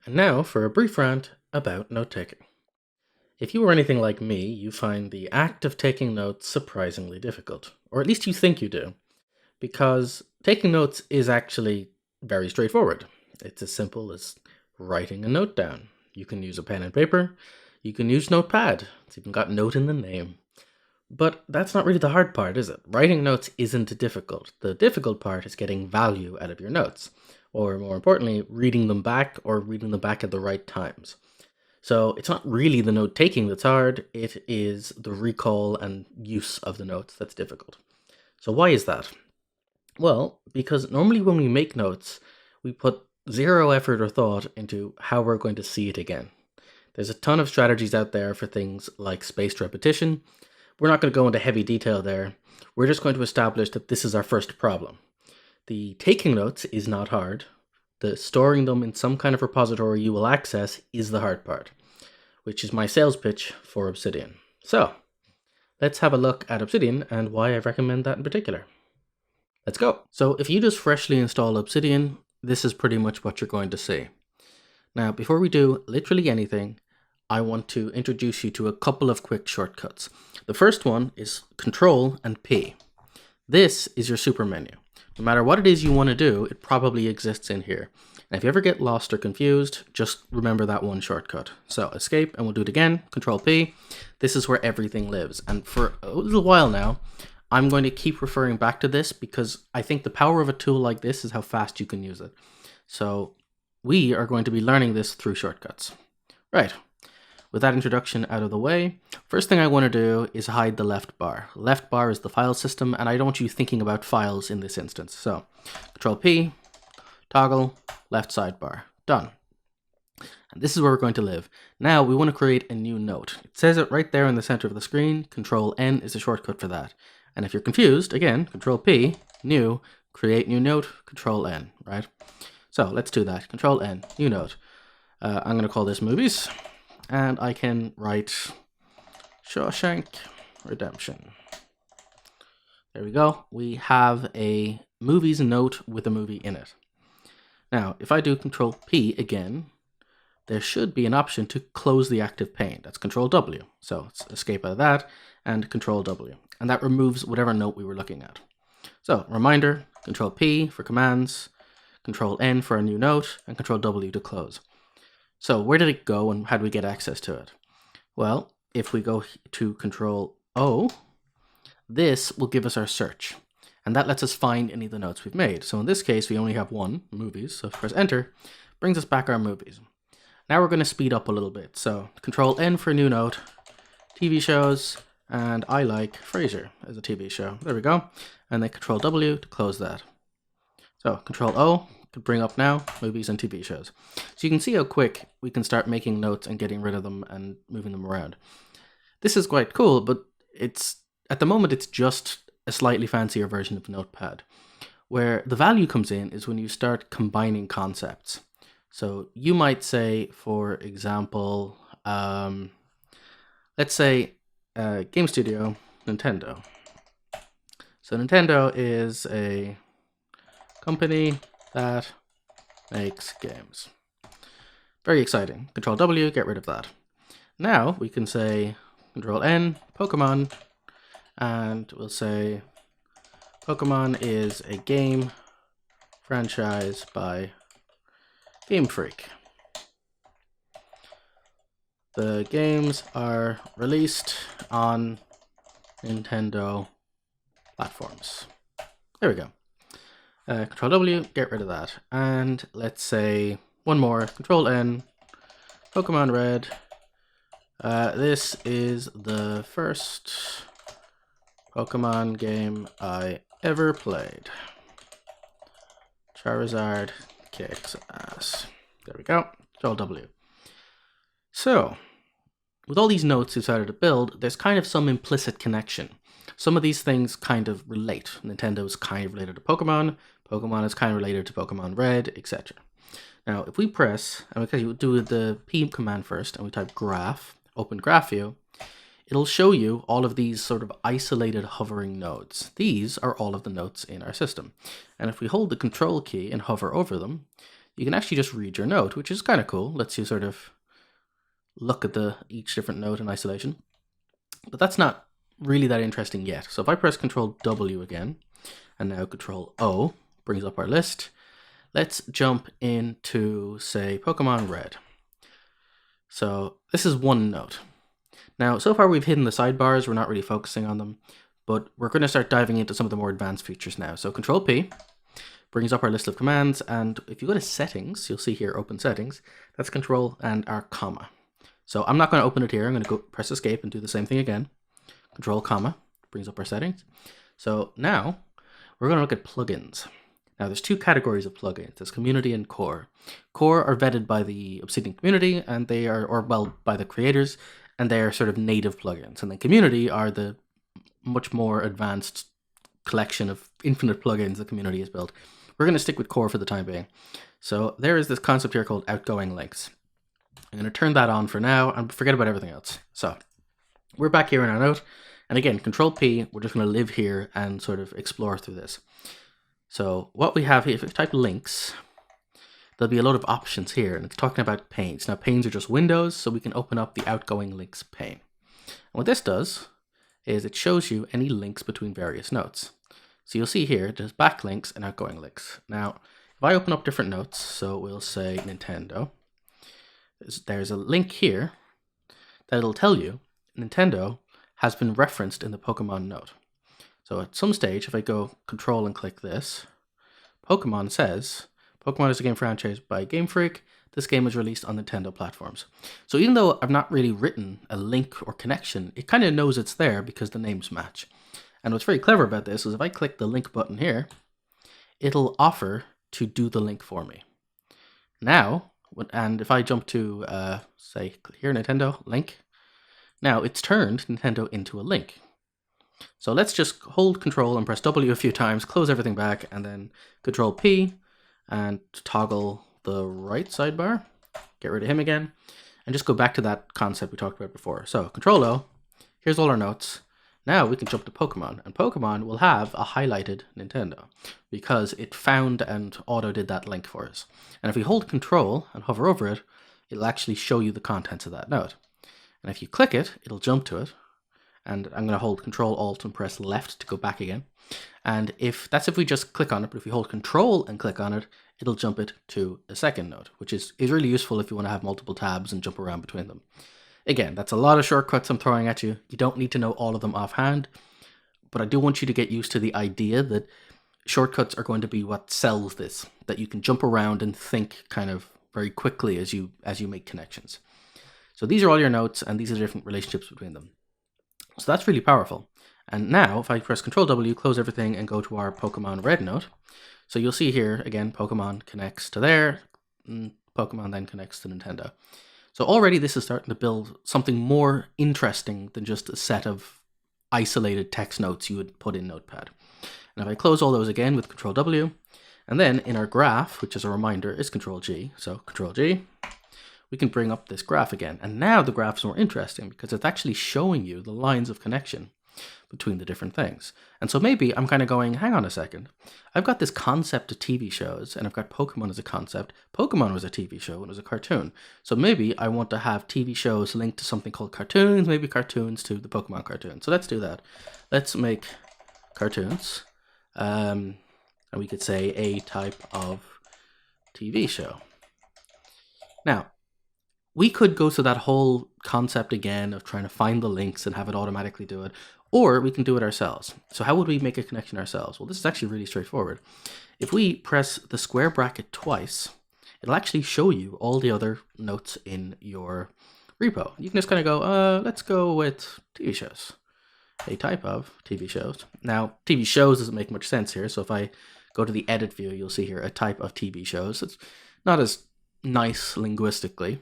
And now for a brief rant about note taking. If you are anything like me, you find the act of taking notes surprisingly difficult, or at least you think you do, because taking notes is actually very straightforward. It's as simple as writing a note down. You can use a pen and paper, you can use Notepad, it's even got note in the name. But that's not really the hard part, is it? Writing notes isn't difficult. The difficult part is getting value out of your notes, or more importantly, reading them back or reading them back at the right times. So it's not really the note taking that's hard, it is the recall and use of the notes that's difficult. So why is that? Well, because normally when we make notes, we put zero effort or thought into how we're going to see it again. There's a ton of strategies out there for things like spaced repetition. We're not going to go into heavy detail there. We're just going to establish that this is our first problem. The taking notes is not hard. The storing them in some kind of repository you will access is the hard part, which is my sales pitch for Obsidian. So, let's have a look at Obsidian and why I recommend that in particular. Let's go. So if you just freshly install Obsidian, this is pretty much what you're going to see. Now, before we do literally anything, I want to introduce you to a couple of quick shortcuts. The first one is Control and P. This is your super menu. No matter what it is you want to do, it probably exists in here. And if you ever get lost or confused, just remember that one shortcut. So escape, and we'll do it again, Control P. This is where everything lives. And for a little while now, I'm going to keep referring back to this because I think the power of a tool like this is how fast you can use it. So we are going to be learning this through shortcuts. Right. With that introduction out of the way, first thing I want to do is hide the left bar. Left bar is the file system, and I don't want you thinking about files in this instance. So, Control P, toggle, left sidebar, done. And this is where we're going to live. Now we want to create a new note. It says it right there in the center of the screen. Control N is a shortcut for that. And if you're confused, again, Control P, new, create new note, Control N, right? So let's do that. Control N, new note. I'm going to call this movies. And I can write Shawshank Redemption. There we go. We have a movies note with a movie in it. Now, if I do Control P again, there should be an option to close the active pane. That's Control W. So let's escape out of that and Control W. And that removes whatever note we were looking at. So, reminder, Control P for commands, Control N for a new note, and Control W to close. So where did it go and how do we get access to it? Well, if we go to Control O, this will give us our search. And that lets us find any of the notes we've made. So in this case, we only have one, movies. So if we press enter, brings us back our movies. Now we're going to speed up a little bit. So Control N for a new note, TV shows, and I like Frasier as a TV show. There we go. And then Control W to close that. So Control O. Bring up now movies and TV shows. So you can see how quick we can start making notes and getting rid of them and moving them around. This is quite cool, but it's at the moment it's just a slightly fancier version of Notepad. Where the value comes in is when you start combining concepts. So you might say, for example, let's say Game Studio, Nintendo. So Nintendo is a company that makes games. Very exciting. Control W, get rid of that. Now we can say Control N, Pokemon, and we'll say Pokemon is a game franchise by Game Freak. The games are released on Nintendo platforms. There we go. Control W, get rid of that. And let's say one more, Control N, Pokemon Red. This is the first Pokemon game I ever played. Charizard kicks ass. There we go, Control W. So, with all these notes we've started to build, there's kind of some implicit connection. Some of these things kind of relate. Nintendo is kind of related to Pokemon. Pokemon is kind of related to Pokemon Red, etc. Now, if we press, and we do the P command first, and we type graph, open graph view, it'll show you all of these sort of isolated hovering nodes. These are all of the nodes in our system. And if we hold the control key and hover over them, you can actually just read your note, which is kind of cool. Lets you sort of look at each different note in isolation. But that's not really that interesting yet. So if I press Control W again, and now Control O brings up our list, let's jump into, say, Pokemon Red. So this is one note. Now, so far we've hidden the sidebars, we're not really focusing on them, but we're going to start diving into some of the more advanced features now. So Control P brings up our list of commands, and if you go to Settings, you'll see here Open Settings, that's Control and our comma. So I'm not going to open it here, I'm going to go press Escape and do the same thing again. Control, comma, brings up our settings. So now we're going to look at plugins. Now there's two categories of plugins, there's Community and Core. Core are vetted by the Obsidian community, and they are, or well, by the creators, and they are sort of native plugins. And then Community are the much more advanced collection of infinite plugins the community has built. We're going to stick with Core for the time being. So there is this concept here called outgoing links. I'm going to turn that on for now and forget about everything else. So we're back here in our note. And again, Control P, we're just going to live here and sort of explore through this. So what we have here, if we type links, there'll be a lot of options here, and it's talking about panes. Now panes are just windows, so we can open up the outgoing links pane. And what this does is it shows you any links between various notes. So you'll see here, there's backlinks and outgoing links. Now, if I open up different notes, so we'll say Nintendo, there's a link here that'll tell you Nintendo has been referenced in the Pokemon note. So at some stage, if I go Control and click this, Pokemon says, Pokemon is a game franchise by Game Freak. This game was released on Nintendo platforms. So even though I've not really written a link or connection, it kind of knows it's there because the names match. And what's very clever about this is if I click the link button here, it'll offer to do the link for me. Now, and if I jump to, say, here, Nintendo, link, now it's turned Nintendo into a link. So let's just hold Control and press W a few times, close everything back, and then Control P and toggle the right sidebar, get rid of him again, and just go back to that concept we talked about before. So Control O, here's all our notes. Now we can jump to Pokemon, and Pokemon will have a highlighted Nintendo because it found and auto did that link for us. And if we hold Control and hover over it, it'll actually show you the contents of that note. And if you click it, it'll jump to it. And I'm going to hold Control Alt and press left to go back again. And if we just click on it, but if we hold Control and click on it, it'll jump it to a second note, which is really useful if you want to have multiple tabs and jump around between them. Again, that's a lot of shortcuts I'm throwing at you. You don't need to know all of them offhand, but I do want you to get used to the idea that shortcuts are going to be what sells this, that you can jump around and think kind of very quickly as you make connections. So these are all your notes, and these are the different relationships between them. So that's really powerful. And now, if I press Control W, close everything, and go to our Pokemon Red note, so you'll see here, again, Pokemon connects to there, and Pokemon then connects to Nintendo. So already this is starting to build something more interesting than just a set of isolated text notes you would put in Notepad. And if I close all those again with Control W, and then in our graph, which is a reminder, is Control G, so Control G, we can bring up this graph again. And now the graph's more interesting because it's actually showing you the lines of connection between the different things. And so maybe I'm kind of going, hang on a second. I've got this concept of TV shows, and I've got Pokemon as a concept. Pokemon was a TV show and it was a cartoon. So maybe I want to have TV shows linked to something called cartoons, maybe cartoons to the Pokemon cartoon. So let's do that. Let's make cartoons. And we could say a type of TV show. Now, we could go through that whole concept again of trying to find the links and have it automatically do it, or we can do it ourselves. So how would we make a connection ourselves? Well, this is actually really straightforward. If we press the square bracket twice, it'll actually show you all the other notes in your repo. You can just kind of go, let's go with TV shows, a type of TV shows. Now, TV shows doesn't make much sense here. So if I go to the edit view, you'll see here a type of TV shows. It's not as nice linguistically.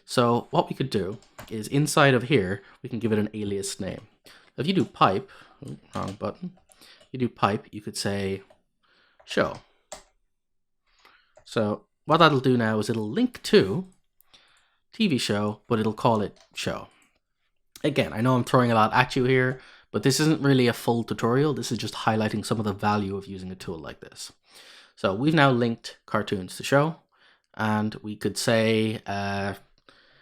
So what we could do is inside of here, we can give it an alias name. If you do pipe, wrong button, you do pipe, you could say show. So what that'll do now is it'll link to TV show, but it'll call it show. Again, I know I'm throwing a lot at you here, but this isn't really a full tutorial. This is just highlighting some of the value of using a tool like this. So we've now linked cartoons to show. and we could say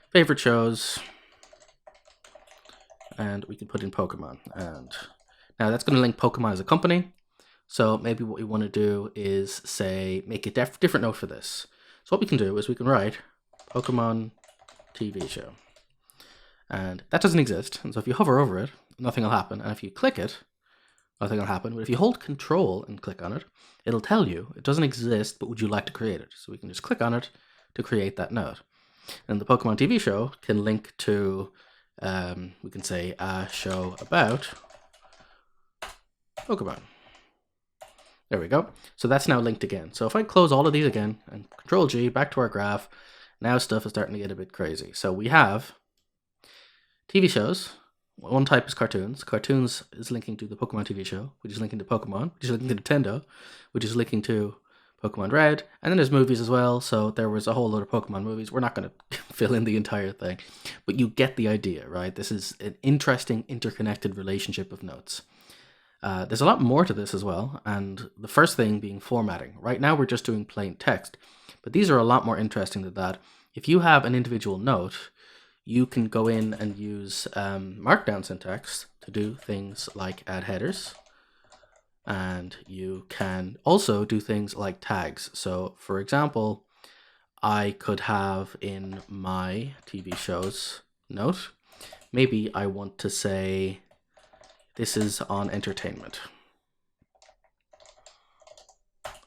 favorite shows, and we can put in Pokemon. And now that's going to link Pokemon as a company. So maybe what we want to do is say, make a different note for this. So what we can do is we can write Pokemon TV show. And that doesn't exist. And so if you hover over it, nothing will happen. And if you click it, nothing will happen. But if you hold Control and click on it, it'll tell you it doesn't exist, but would you like to create it? So we can just click on it to create that note. And the Pokemon TV show can link to, we can say, a show about Pokemon. There we go. So that's now linked again. So if I close all of these again and Control G, back to our graph, now stuff is starting to get a bit crazy. So we have TV shows. One type is cartoons. Cartoons is linking to the Pokemon TV show, which is linking to Pokemon, which is linking to Nintendo, which is linking to Pokemon Red. And then there's movies as well. So there was a whole load of Pokemon movies. We're not going to fill in the entire thing, but you get the idea, right? This is an interesting interconnected relationship of notes. There's a lot more to this as well, and the first thing being formatting. Right now we're just doing plain text, but these are a lot more interesting than that. If you have an individual note, you can go in and use markdown syntax to do things like add headers, and you can also do things like tags. So for example, I could have in my TV shows note, maybe I want to say, this is on entertainment.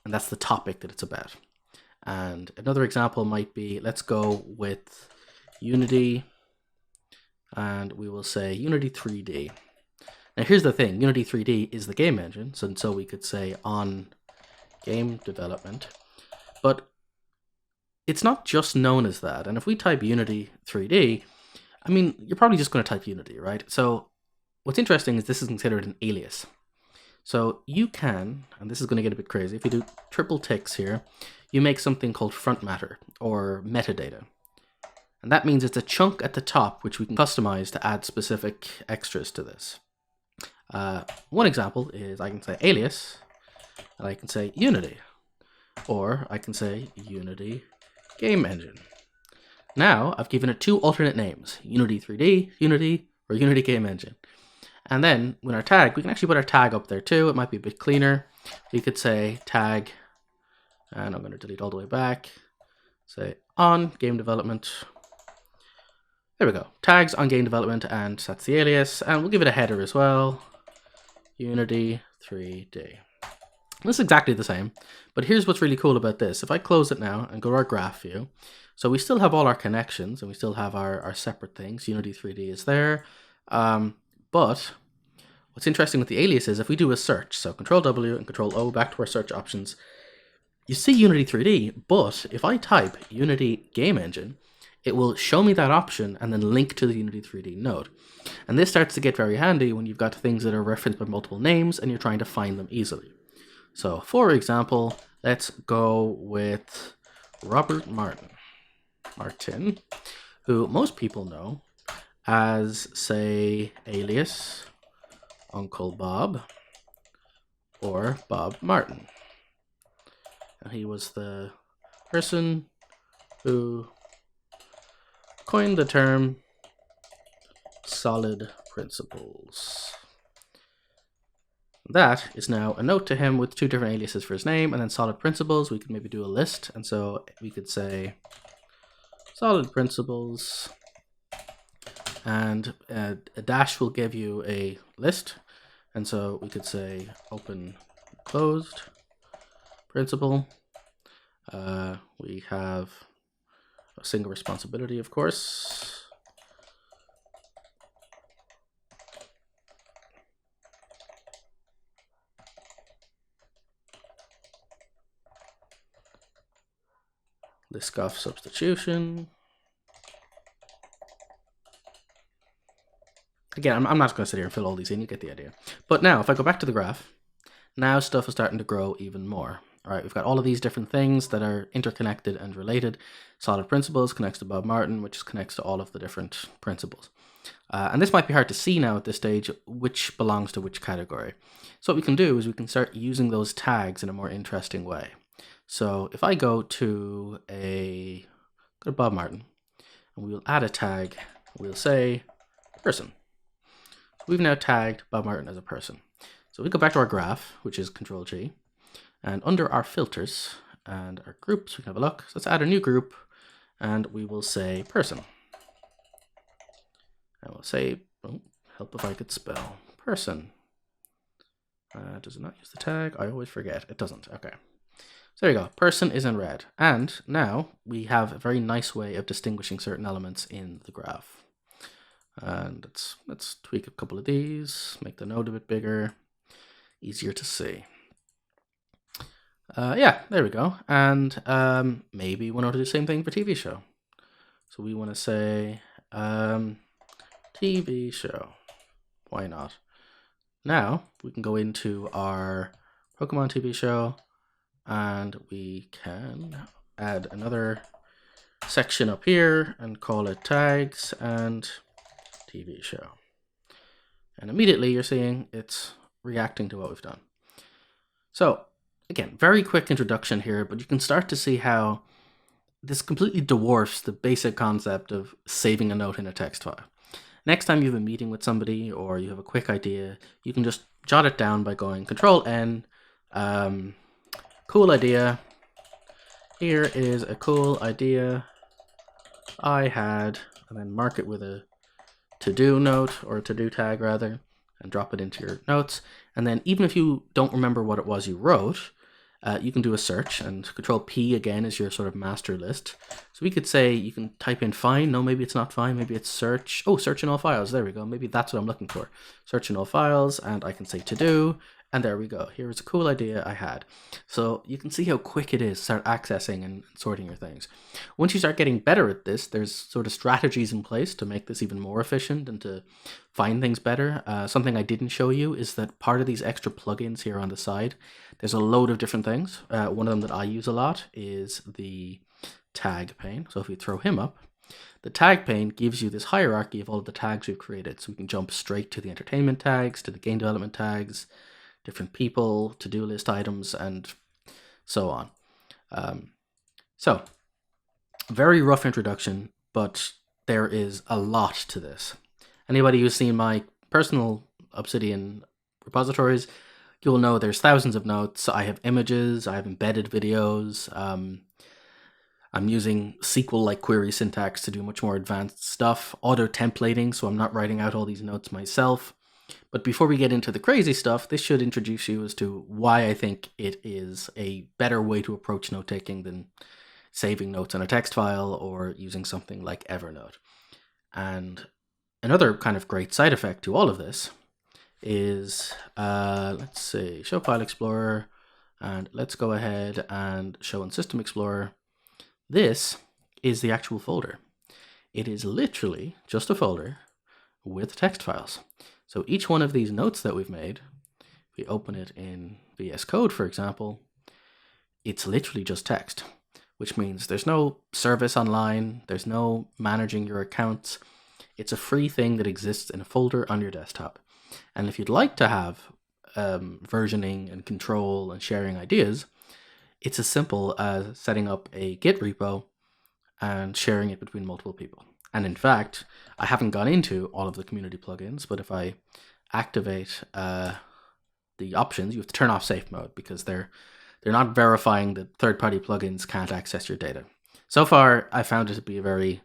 And that's the topic that it's about. And another example might be, let's go with Unity, and we will say Unity 3D. Now here's the thing, Unity 3D is the game engine, so we could say on game development, but it's not just known as that. And if we type Unity 3D, I mean, you're probably just going to type Unity, right? So what's interesting is this is considered an alias. So you can, and this is going to get a bit crazy, if you do triple ticks here, you make something called front matter or metadata. And that means it's a chunk at the top which we can customize to add specific extras to this. One example is I can say alias, and I can say Unity, or I can say Unity Game Engine. Now I've given it two alternate names, Unity 3D, Unity, or Unity Game Engine. And then with our tag, we can actually put our tag up there too. It might be a bit cleaner. We could say tag, and I'm going to delete all the way back, say on game development. There we go, tags on game development, and that's the alias. And we'll give it a header as well, Unity 3D. This is exactly the same, but here's what's really cool about this. If I close it now and go to our graph view, so we still have all our connections and we still have our separate things. Unity 3D is there. But what's interesting with the alias is if we do a search, so Control W and Control O back to our search options, you see Unity 3D, but if I type Unity Game Engine, it will show me that option and then link to the Unity 3D node. And this starts to get very handy when you've got things that are referenced by multiple names and you're trying to find them easily. So for example, let's go with Robert Martin, who most people know as, say, alias Uncle Bob or Bob Martin. And he was the person who coined the term solid principles. That is now a note to him with two different aliases for his name, and then solid principles, we could maybe do a list. And so we could say solid principles, and a dash will give you a list. And so we could say open closed principle. We have a single responsibility, of course. Liskov substitution. Again, I'm not going to sit here and fill all these in, you get the idea. But now, if I go back to the graph, now stuff is starting to grow even more. All right, we've got all of these different things that are interconnected and related. Solid principles connects to Bob Martin, which connects to all of the different principles. And this might be hard to see now at this stage, which belongs to which category. So what we can do is we can start using those tags in a more interesting way. So if I go to Bob Martin, and we'll add a tag, we'll say person. We've now tagged Bob Martin as a person. So we go back to our graph, which is Control G, and under our filters and our groups, we can have a look. So let's add a new group, and we will say person. And we'll say, oh, help if I could spell person. Does it not use the tag? I always forget. It doesn't. Okay. So there you go. Person is in red. And now we have a very nice way of distinguishing certain elements in the graph. And let's tweak a couple of these, make the node a bit bigger, easier to see. Yeah, there we go. And maybe we want to do the same thing for TV show. So we want to say TV show. Why not? Now we can go into our Pokemon TV show, and we can add another section up here and call it tags and TV show. And immediately you're seeing it's reacting to what we've done. So again, very quick introduction here, but you can start to see how this completely dwarfs the basic concept of saving a note in a text file. Next time you have a meeting with somebody or you have a quick idea, you can just jot it down by going Control N, cool idea. Here is a cool idea I had, and then mark it with a to-do note, or a to-do tag rather, and drop it into your notes. And then even if you don't remember what it was you wrote, you can do a search, and Control P again is your sort of master list. So we could say you can type in find. No, maybe it's not find. Maybe it's search. Oh, search in all files. There we go. Maybe that's what I'm looking for. Search in all files, and I can say to do. And there we go. Here is a cool idea I had. So you can see how quick it is to start accessing and sorting your things. Once you start getting better at this, there's sort of strategies in place to make this even more efficient and to find things better. Something I didn't show you is that part of these extra plugins here on the side, there's a load of different things. One of them that I use a lot is the tag pane. So if we throw him up, the tag pane gives you this hierarchy of all of the tags we've created. So we can jump straight to the entertainment tags, to the game development tags, different people, to-do list items, and so on. So, very rough introduction, but there is a lot to this. Anybody who's seen my personal Obsidian repositories, you'll know there's thousands of notes. I have images, I have embedded videos. I'm using SQL-like query syntax to do much more advanced stuff. Auto-templating, so I'm not writing out all these notes myself. But before we get into the crazy stuff, this should introduce you as to why I think it is a better way to approach note-taking than saving notes in a text file or using something like Evernote. And another kind of great side effect to all of this is, let's see, show File Explorer, and let's go ahead and show in System Explorer. This is the actual folder. It is literally just a folder with text files. So each one of these notes that we've made, if we open it in VS Code, for example, it's literally just text, which means there's no service online, there's no managing your accounts. It's a free thing that exists in a folder on your desktop. And if you'd like to have versioning and control and sharing ideas, it's as simple as setting up a Git repo and sharing it between multiple people. And in fact, I haven't gone into all of the community plugins, but if I activate the options, you have to turn off safe mode because they're not verifying that third-party plugins can't access your data. So far, I found it to be a very...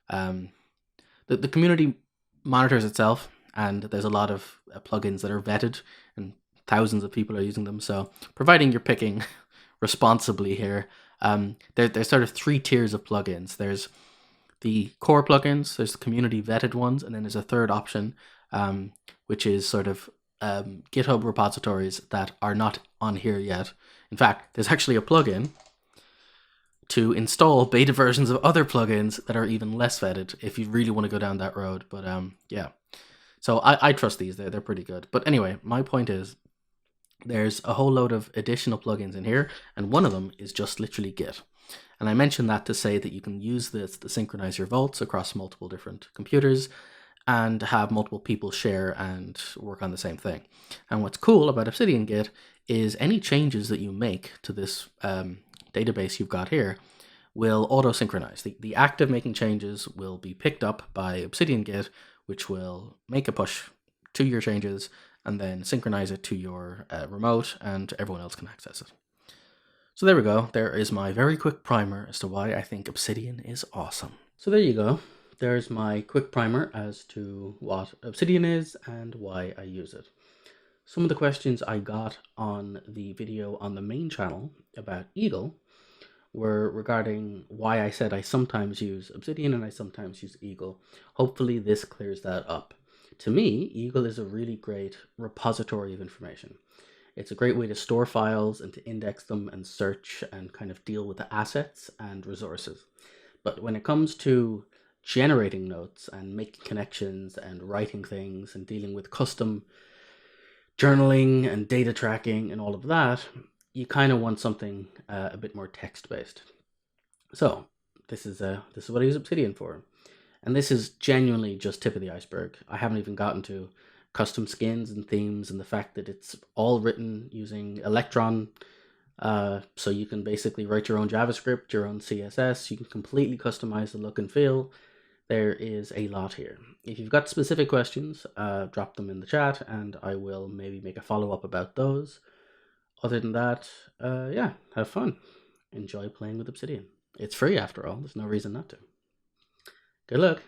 the community monitors itself, and there's a lot of plugins that are vetted, and thousands of people are using them. So providing you're picking responsibly here, there's sort of 3 tiers of plugins. There's the core plugins, there's the community vetted ones, and then there's a third option, which is sort of GitHub repositories that are not on here yet. In fact, there's actually a plugin to install beta versions of other plugins that are even less vetted if you really want to go down that road. But yeah, so I trust these, they're pretty good. But anyway, my point is there's a whole load of additional plugins in here, and one of them is just literally Git. And I mentioned that to say that you can use this to synchronize your vaults across multiple different computers and have multiple people share and work on the same thing. And what's cool about Obsidian Git is any changes that you make to this database you've got here will auto-synchronize. The act of making changes will be picked up by Obsidian Git, which will make a push to your changes and then synchronize it to your remote, and everyone else can access it. So there we go. There is my very quick primer as to why I think Obsidian is awesome. So there you go. There's my quick primer as to what Obsidian is and why I use it. Some of the questions I got on the video on the main channel about Eagle were regarding why I said I sometimes use Obsidian and I sometimes use Eagle. Hopefully this clears that up. To me, Eagle is a really great repository of information. It's a great way to store files and to index them and search and kind of deal with the assets and resources. But when it comes to generating notes and making connections and writing things and dealing with custom journaling and data tracking and all of that, you kind of want something a bit more text-based. So this is what I use Obsidian for. And this is genuinely just tip of the iceberg. I haven't even gotten to custom skins and themes and the fact that it's all written using Electron. So you can basically write your own JavaScript, your own CSS. You can completely customize the look and feel. There is a lot here. If you've got specific questions, drop them in the chat and I will maybe make a follow-up about those. Other than that, yeah, have fun. Enjoy playing with Obsidian. It's free after all. There's no reason not to. Good luck.